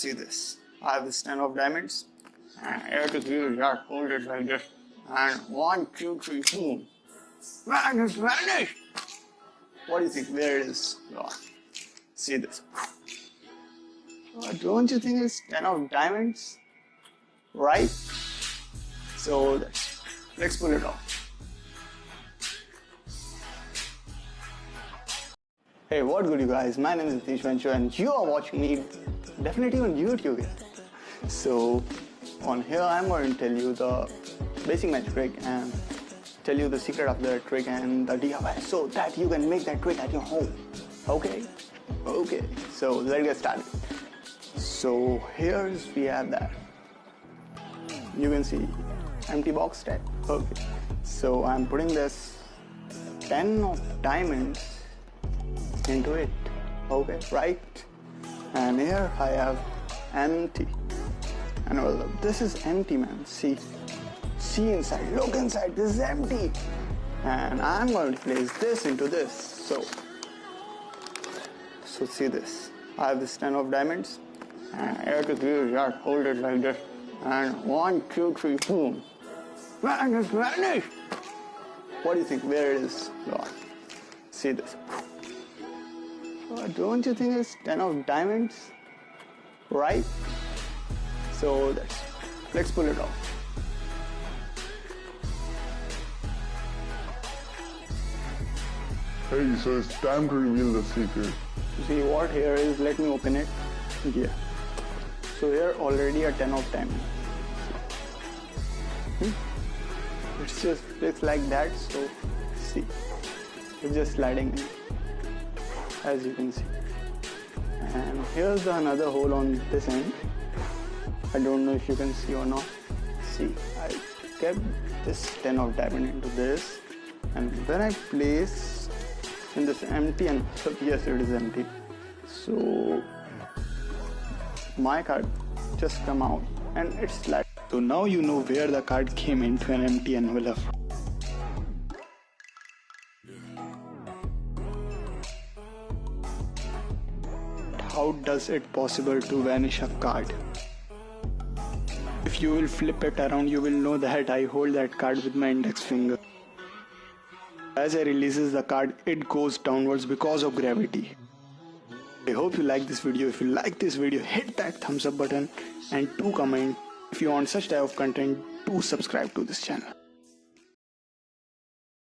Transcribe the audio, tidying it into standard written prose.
See this. I have this 10 of diamonds. And here to give you that, hold it like this. And 1, 2, 3, boom. Man, it's vanished. What do you think? Where it is? Oh, see this. Don't you think it's 10 of diamonds? Right? So let's pull it off. Hey, what good you guys? My name is Nitesh Ventura and you are watching me definitely on YouTube. So on here I'm going to tell you the basic magic trick and tell you the secret of the trick and the DIY so that you can make that trick at your home. Okay? Okay. So let's get started. So here's we have that. You can see empty box type. Okay. So I'm putting this 10 of diamonds into it. Okay, right? And here I have empty. And well, this is empty, man. See inside, look inside, this is empty. And I'm going to place this into this. So see this. I have this 10 of diamonds. And here to give you that, hold it like this. And 1, 2, 3, boom. Man, it's vanished. What do you think? Where it is? Oh, see this. Don't you think it's 10 of diamonds? Right? So let's pull it off. Hey, so it's time to reveal the secret. See what here is, let me open it. Yeah. So here already a 10 of diamonds. It's just looks like that, so see. It's just sliding in, as you can see. And here's another hole on this end. I don't know if you can see or not. See, I kept this 10 of diamond into this, and then I place in this empty, and yes, it is empty. So my card just come out and it's like. So now you know where the card came into an empty envelope. How does it possible to vanish a card? If you will flip it around, you will know that I hold that card with my index finger. As I releases the card, it goes downwards because of gravity. I hope you like this video. If you like this video, hit that thumbs up button and do comment. If you want such type of content, do subscribe to this channel.